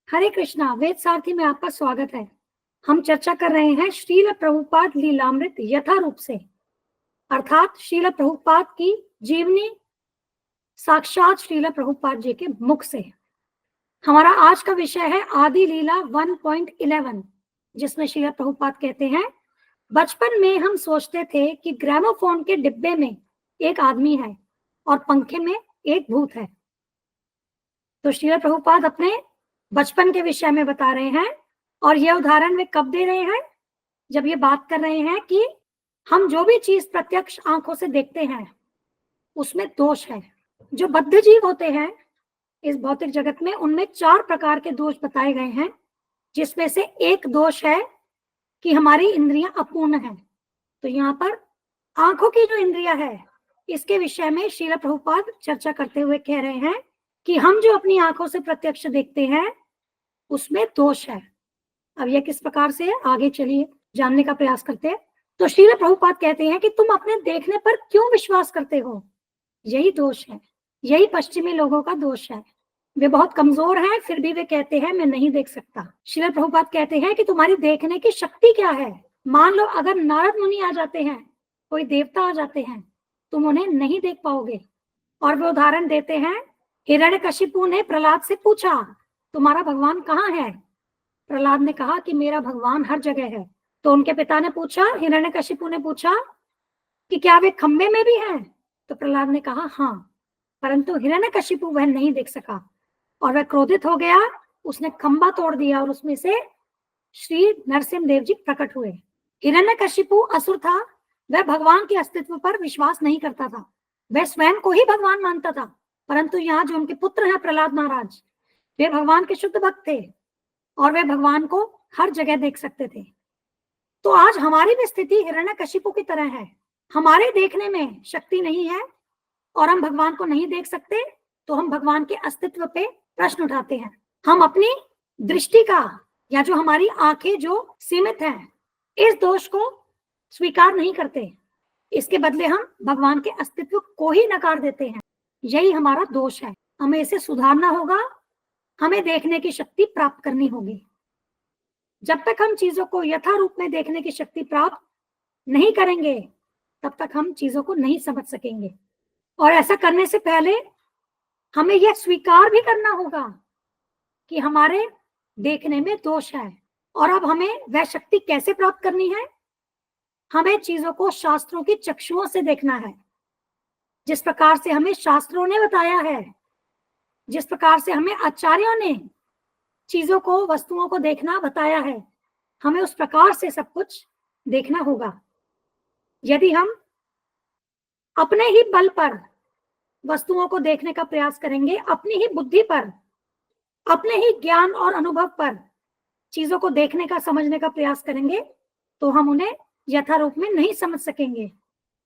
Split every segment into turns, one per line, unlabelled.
हरे कृष्णा। वेद सारथी में आपका स्वागत है। हम चर्चा कर रहे हैं श्रील प्रभुपाद लीलामृत यथारूप से, अर्थात श्रील प्रभुपाद की जीवनी साक्षात श्रील प्रभुपाद जी के मुख से। हमारा आज का विषय है आदि लीला 1.11, जिसमें श्रील प्रभुपाद कहते हैं, बचपन में हम सोचते थे कि ग्रामोफोन के डिब्बे में एक आदमी है और पंखे में एक भूत है। तो श्रील प्रभुपाद अपने बचपन के विषय में बता रहे हैं, और यह उदाहरण वे कब दे रहे हैं? जब ये बात कर रहे हैं कि हम जो भी चीज प्रत्यक्ष आंखों से देखते हैं उसमें दोष है। जो बद्ध जीव होते हैं इस भौतिक जगत में, उनमें 4 प्रकार के दोष बताए गए हैं, जिसमें से एक दोष है कि हमारी इंद्रियां अपूर्ण हैं। तो यहाँ पर आंखों की जो इंद्रिया है इसके विषय में श्रील प्रभुपाद चर्चा करते हुए कह रहे हैं कि हम जो अपनी आंखों से प्रत्यक्ष देखते हैं उसमें दोष है। अब यह किस प्रकार से है, आगे चलिए जानने का प्रयास करते हैं। तो श्रील प्रभुपाद कहते हैं कि तुम अपने देखने पर क्यों विश्वास करते हो? यही दोष है, यही पश्चिमी लोगों का दोष है। वे बहुत कमजोर हैं, फिर भी वे कहते हैं मैं नहीं देख सकता। श्रील प्रभुपाद कहते हैं कि तुम्हारी देखने की शक्ति क्या है? मान लो अगर नारद मुनि आ जाते हैं, कोई देवता आ जाते हैं, तुम उन्हें नहीं देख पाओगे। और वे उदाहरण देते हैं, हिरण्यकशिपु ने प्रहलाद से पूछा तुम्हारा भगवान कहाँ है? प्रहलाद ने कहा कि मेरा भगवान हर जगह है। तो उनके पिता ने पूछा, हिरण्यकशिपु ने पूछा कि क्या वे खंबे में भी हैं? तो प्रहलाद ने कहा हाँ, परंतु हिरण्यकशिपु वह नहीं देख सका और वह क्रोधित हो गया। उसने खंबा तोड़ दिया और उसमें से श्री नरसिंह देव जी प्रकट हुए। हिरण्यकशिपु असुर था, वह भगवान के अस्तित्व पर विश्वास नहीं करता था, वह स्वयं को ही भगवान मानता था। परंतु यहाँ जो उनके पुत्र हैं प्रहलाद महाराज, वे भगवान के शुद्ध भक्त थे और वे भगवान को हर जगह देख सकते थे। तो आज हमारी भी स्थिति हिरण्यकशिपु की तरह है। हमारे देखने में शक्ति नहीं है और हम भगवान को नहीं देख सकते, तो हम भगवान के अस्तित्व पे प्रश्न उठाते हैं। हम अपनी दृष्टि का, या जो हमारी आंखें जो सीमित हैं, इस दोष को स्वीकार नहीं करते। इसके बदले हम भगवान के अस्तित्व को ही नकार देते हैं। यही हमारा दोष है, हमें इसे सुधारना होगा। हमें देखने की शक्ति प्राप्त करनी होगी। जब तक हम चीजों को यथारूप में देखने की शक्ति प्राप्त नहीं करेंगे, तब तक हम चीजों को नहीं समझ सकेंगे। और ऐसा करने से पहले हमें यह स्वीकार भी करना होगा कि हमारे देखने में दोष है। और अब हमें वह शक्ति कैसे प्राप्त करनी है? हमें चीजों को शास्त्रों की चक्षुओं से देखना है, जिस प्रकार से हमें शास्त्रों ने बताया है, जिस प्रकार से हमें आचार्यों ने चीजों को, वस्तुओं को देखना बताया है। हमें उस प्रकार से सब कुछ देखना होगा। यदि हम अपने ही बल पर वस्तुओं को देखने का प्रयास करेंगे, अपनी ही बुद्धि पर, अपने ही ज्ञान और अनुभव पर चीजों को देखने का, समझने का प्रयास करेंगे, तो हम उन्हें यथारूप में नहीं समझ सकेंगे।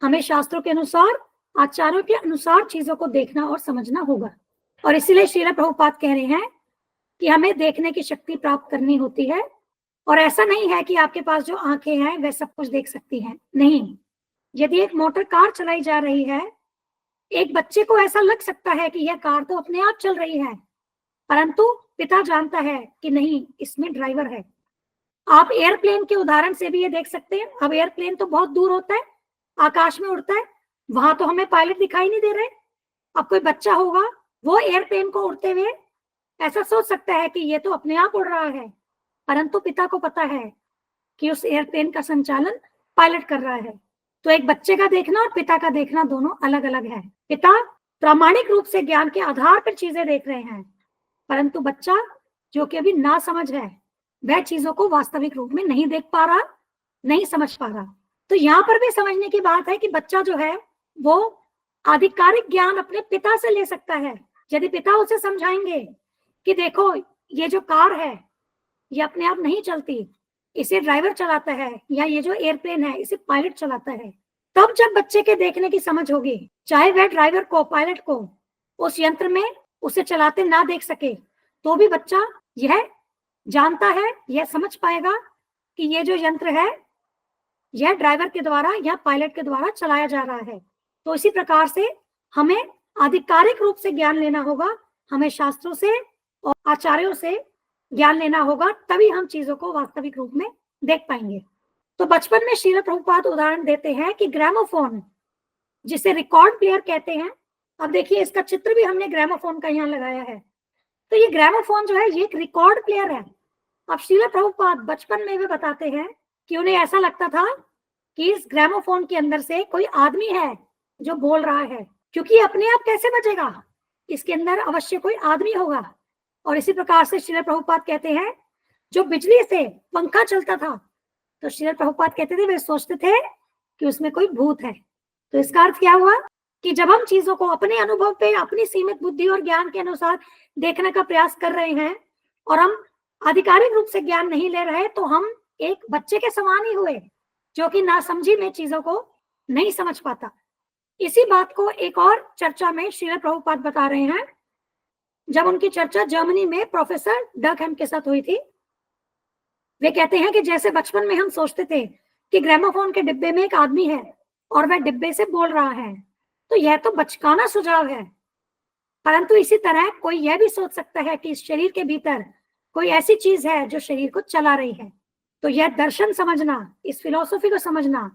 हमें शास्त्रों के अनुसार, आचार्यों के अनुसार चीजों को देखना और समझना होगा। और इसीलिए श्रील प्रभुपाद कह रहे हैं कि हमें देखने की शक्ति प्राप्त करनी होती है। और ऐसा नहीं है कि आपके पास जो आंखें हैं वह सब कुछ देख सकती हैं, नहीं। यदि एक मोटर कार चलाई जा रही है, एक बच्चे को ऐसा लग सकता है कि यह कार तो अपने आप चल रही है, परंतु पिता जानता है कि नहीं, इसमें ड्राइवर है। आप एयरप्लेन के उदाहरण से भी ये देख सकते हैं। अब एयरप्लेन तो बहुत दूर होता है, आकाश में उड़ता है, वहां तो हमें पायलट दिखाई नहीं दे रहे। अब कोई बच्चा होगा, वो एयरप्लेन को उड़ते हुए ऐसा सोच सकता है कि ये तो अपने आप उड़ रहा है, परंतु पिता को पता है कि उस एयरप्लेन का संचालन पायलट कर रहा है। तो एक बच्चे का देखना और पिता का देखना दोनों अलग अलग है। पिता प्रामाणिक रूप से ज्ञान के आधार पर चीजें देख रहे हैं, परंतु बच्चा जो कि अभी ना समझ है, वह चीजों को वास्तविक रूप में नहीं देख पा रहा, नहीं समझ पा रहा। तो यहाँ पर भी समझने की बात है कि बच्चा जो है वो आधिकारिक ज्ञान अपने पिता से ले सकता है। यदि पिता उसे समझाएंगे कि देखो ये जो कार है ये अपने आप नहीं चलती, इसे ड्राइवर चलाता है, या ये जो एयरप्लेन है इसे पायलट चलाता है, तब जब बच्चे के देखने की समझ होगी, चाहे वह ड्राइवर को, पायलट को उस यंत्र में उसे चलाते ना देख सके, तो भी बच्चा यह जानता है, यह समझ पाएगा कि ये जो यंत्र है यह ड्राइवर के द्वारा या पायलट के द्वारा चलाया जा रहा है। तो इसी प्रकार से हमें आधिकारिक रूप से ज्ञान लेना होगा। हमें शास्त्रों से और आचार्यों से ज्ञान लेना होगा, तभी हम चीजों को वास्तविक रूप में देख पाएंगे। तो बचपन में श्रील प्रभुपाद उदाहरण देते हैं कि ग्रामोफोन, जिसे रिकॉर्ड प्लेयर कहते हैं, अब देखिए इसका चित्र भी हमने ग्रामोफोन का यहाँ लगाया है। तो ये ग्रामोफोन जो है ये एक रिकॉर्ड प्लेयर है। अब श्रील प्रभुपाद बचपन में वे बताते हैं कि उन्हें ऐसा लगता था कि इस ग्रामोफोन के अंदर से कोई आदमी है जो बोल रहा है, क्योंकि अपने आप कैसे बजेगा, इसके अंदर अवश्य कोई आदमी होगा। और इसी प्रकार से श्रील प्रभुपाद कहते हैं जो बिजली से पंखा चलता था, तो श्रील प्रभुपाद कहते थे वे सोचते थे कि उसमें कोई भूत है। तो इसका अर्थ क्या हुआ कि जब हम चीजों को अपने अनुभव पे, अपनी सीमित बुद्धि और ज्ञान के अनुसार देखने का प्रयास कर रहे हैं और हम आधिकारिक रूप से ज्ञान नहीं ले रहे, तो हम एक बच्चे के समान ही हुए जो कि नासमझी में चीजों को नहीं समझ पाता। इसी बात को एक और चर्चा में श्रील प्रभुपाद बता रहे हैं, जब उनकी चर्चा जर्मनी में प्रोफेसर डकहैम के साथ हुई थी। वे कहते हैं कि जैसे बचपन में हम सोचते थे कि ग्रामोफोन के डिब्बे में एक आदमी है और वह डिब्बे से बोल रहा है, तो यह तो बचकाना सुझाव है, परंतु इसी तरह कोई यह भी सोच सकता है कि इस शरीर के भीतर कोई ऐसी चीज है जो शरीर को चला रही है। तो यह दर्शन समझना, इस फिलॉसफी को समझना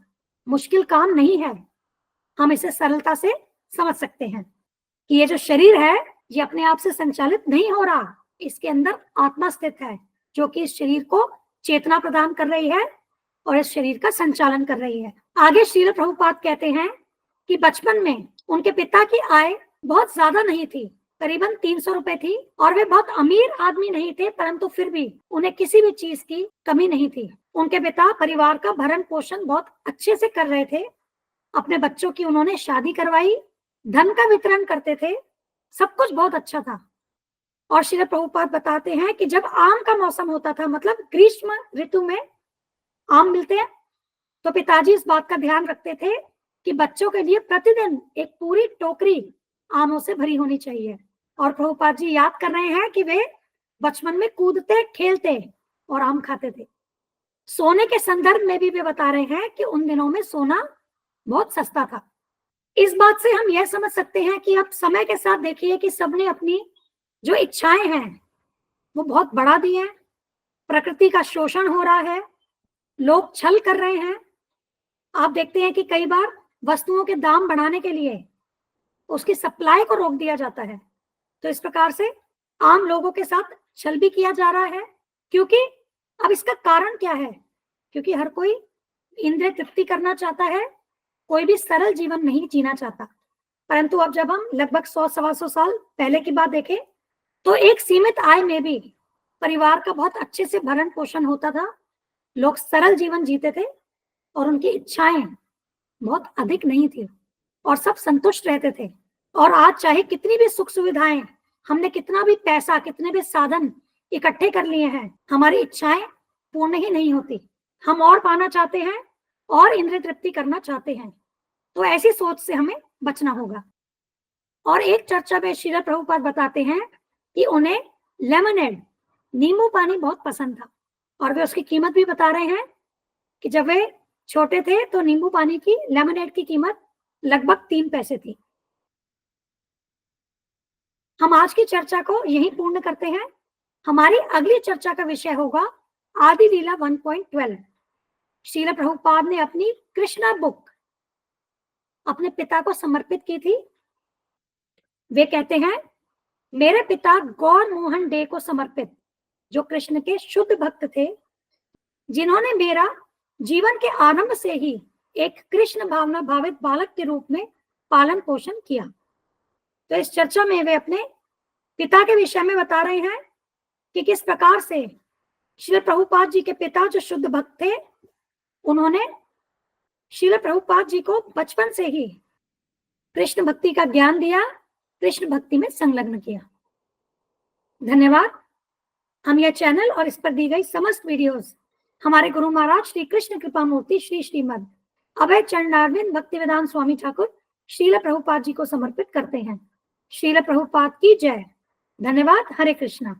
मुश्किल काम नहीं है। हम इसे सरलता से समझ सकते हैं कि ये जो शरीर है ये अपने आप से संचालित नहीं हो रहा, इसके अंदर आत्मा स्थित है जो कि इस शरीर को चेतना प्रदान कर रही है और इस शरीर का संचालन कर रही है। आगे श्रील प्रभुपाद कहते हैं कि बचपन में उनके पिता की आय बहुत ज्यादा नहीं थी, करीबन 300 रुपए थी, और वे बहुत अमीर आदमी नहीं थे, परंतु फिर भी उन्हें किसी भी चीज की कमी नहीं थी। उनके पिता परिवार का भरण पोषण बहुत अच्छे से कर रहे थे। अपने बच्चों की उन्होंने शादी करवाई, धन का वितरण करते थे, सब कुछ बहुत अच्छा था। और श्री प्रभुपाद बताते हैं कि जब आम का मौसम होता था, मतलब ग्रीष्म ऋतु में आम मिलते हैं, तो पिताजी इस बात का ध्यान रखते थे कि बच्चों के लिए प्रतिदिन एक पूरी टोकरी आमों से भरी होनी चाहिए। और प्रभुपाद जी याद कर रहे हैं कि वे बचपन में कूदते, खेलते और आम खाते थे। सोने के संदर्भ में भी वे बता रहे हैं कि उन दिनों में सोना बहुत सस्ता था। इस बात से हम यह समझ सकते हैं कि अब समय के साथ देखिए कि सबने अपनी जो इच्छाएं हैं वो बहुत बढ़ा दी हैं, प्रकृति का शोषण हो रहा है, लोग छल कर रहे हैं। आप देखते हैं कि कई बार वस्तुओं के दाम बढ़ाने के लिए उसकी सप्लाई को रोक दिया जाता है। तो इस प्रकार से आम लोगों के साथ छल भी किया जा रहा है, क्योंकि अब इसका कारण क्या है, क्योंकि हर कोई इंद्रिय तृप्ति करना चाहता है, कोई भी सरल जीवन नहीं जीना चाहता। परंतु अब जब हम लगभग 100-125 साल पहले की बात देखें, तो एक सीमित आय में भी परिवार का बहुत अच्छे से भरण पोषण होता था, लोग सरल जीवन जीते थे और उनकी इच्छाएं बहुत अधिक नहीं थी और सब संतुष्ट रहते थे। और आज चाहे कितनी भी सुख सुविधाएं, हमने कितना भी पैसा, कितने भी साधन इकट्ठे कर लिए हैं, हमारी इच्छाएं पूर्ण ही नहीं होती। हम और पाना चाहते हैं और इंद्रिय तृप्ति करना चाहते हैं। तो ऐसी सोच से हमें बचना होगा। और एक चर्चा में श्रील प्रभुपाद बताते हैं कि उन्हें लेमनेड, नींबू पानी बहुत पसंद था, और वे उसकी कीमत भी बता रहे हैं कि जब वे छोटे थे तो नींबू पानी की, लेमनेड की कीमत लगभग 3 पैसे थी। हम आज की चर्चा को यहीं पूर्ण करते हैं। हमारी अगली चर्चा का विषय होगा आदि लीला 1.12। श्रील प्रभुपाद ने अपनी कृष्णा बुक अपने पिता को समर्पित की थी। वे कहते हैं, मेरे पिता गौर मोहन डे को समर्पित, जो कृष्ण के शुद्ध भक्त थे, जिन्होंने मेरा जीवन के आरंभ से ही एक कृष्ण भावना भावित बालक के रूप में पालन पोषण किया। तो इस चर्चा में वे अपने पिता के विषय में बता रहे हैं कि किस प्रकार से श्रील प्रभुपाद जी के पिता जो शुद्ध भक्त थे, उन्होंने श्रील प्रभुपाद जी को बचपन से ही कृष्ण भक्ति का ज्ञान दिया, कृष्ण भक्ति में संलग्न किया। धन्यवाद। हम यह चैनल और इस पर दी गई समस्त वीडियोस हमारे गुरु महाराज श्री कृष्ण कृपा मूर्ति श्री श्रीमद अभय चरणारविंद भक्तिवेदांत स्वामी ठाकुर श्रील प्रभुपाद जी को समर्पित करते हैं। श्रील प्रभुपाद की जय। धन्यवाद। हरे कृष्णा।